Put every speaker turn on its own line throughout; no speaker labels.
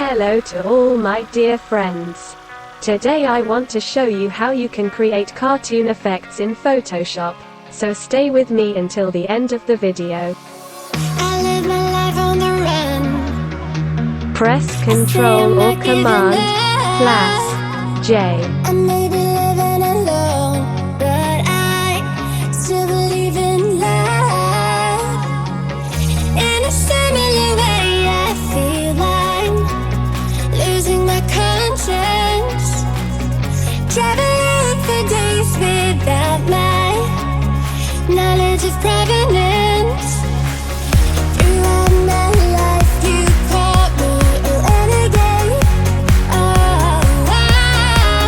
Hello to all my dear friends. Today I want to show you how you can create cartoon effects in Photoshop, so stay with me until the end of the video.
I live my life on the run.
Press Ctrl or Command plus J.
I may be living alone, but I still believe in love. In a similar way, I feel I'm losing my conscience. Traveling for days without my knowledge of provenance. Throughout my life, you called me a renegade. Oh, wow.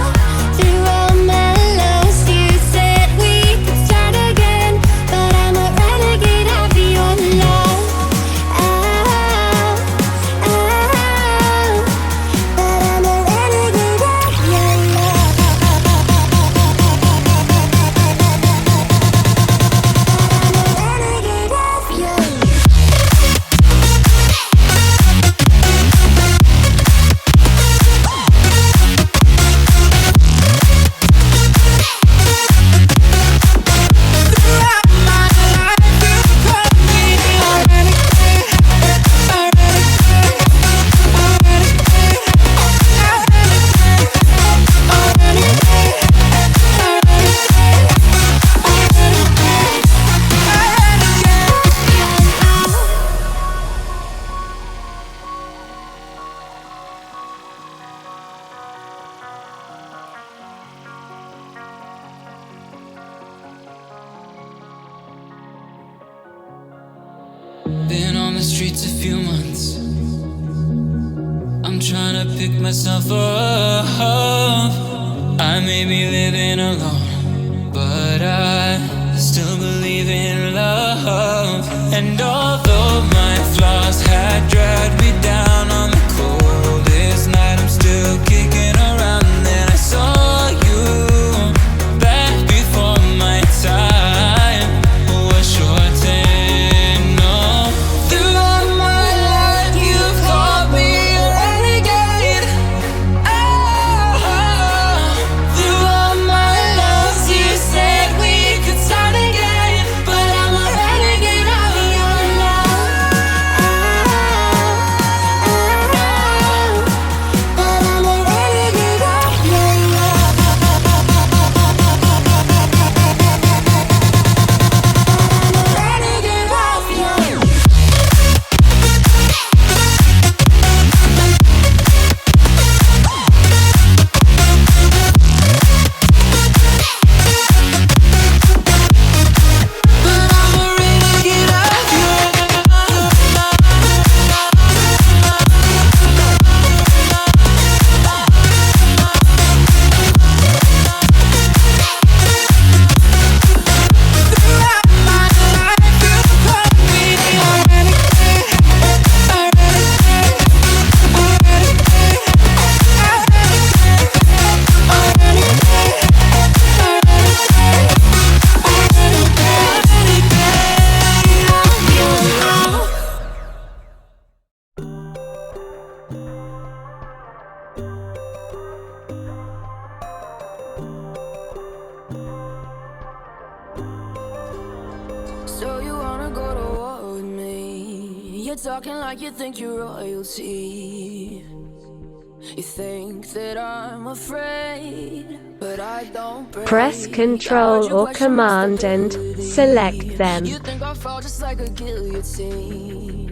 Through all my lows, you said we could start again, but I'm a renegade of your love. Oh, but I'm a renegade of your love.
Been on the streets a few months. I'm trying to pick myself up. I may be living alone, but I still believe in love. And although my flaws had dragged me down on the coldest night, I'm still kicking around. And then I saw you back before my time was shortened.
So you wanna go to war with me? You're talking like you think you're royalty. You think that I'm afraid, but I don't break.
Press Ctrl or Command and select them.
You think I'll fall just like a guillotine,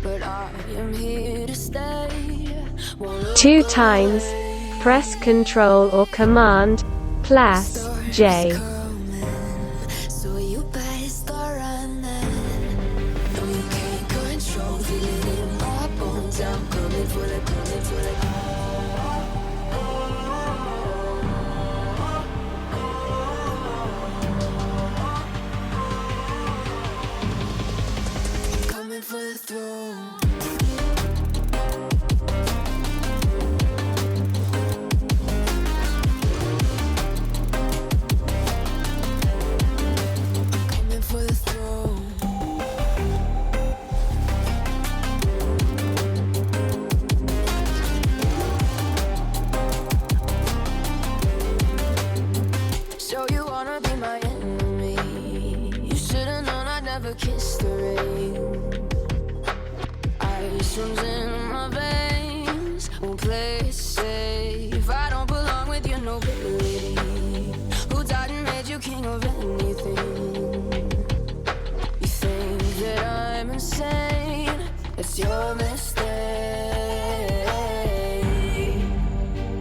but I am here to stay. Won't
2
look
times.
away.
Press Ctrl or Command plus J.
So you better start running. No, you can't control, feel it in my bones. I'm coming for the, coming for the. Coming for the throne.
never kissed the rain. Ice runs in my veins, won't play it safe. I don't belong with your nobility. Who died and made you king of anything? You think that I'm insane? It's your mistake.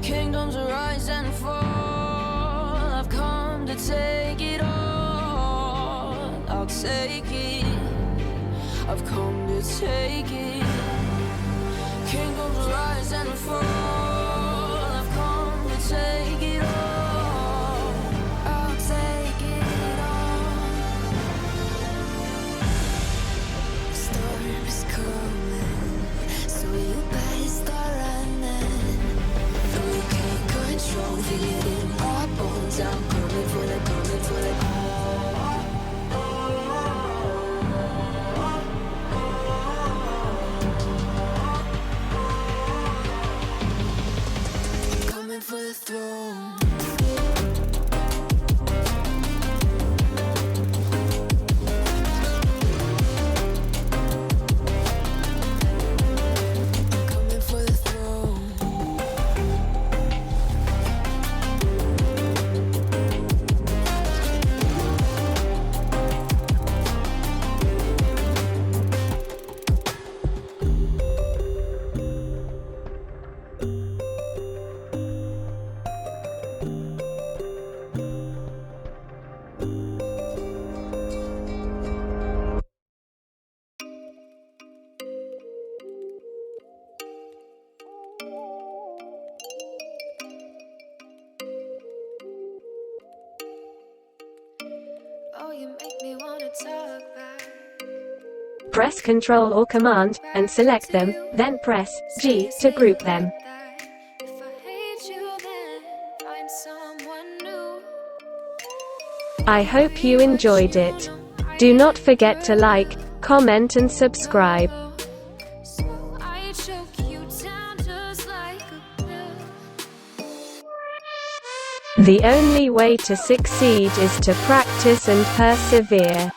Kingdoms rise and fall. I've come to take it all. I'll take it. I've come to take it. Kingdoms rise and fall. I've come to take it all. I'll take it all. Storm is coming, so you better start running. Though we can't control, feel it in our bones. I'm coming for the, coming for the. Coming for the throne. Coming for the throne. Oh, you make me wanna talk back.
Press Ctrl or Command, and select them, then press G to group them.
If I hate you, then find someone new.
I hope you enjoyed it. Do not forget to like, comment and subscribe.
So I choke you down just like a pill.
The only way to succeed is to practice and persevere.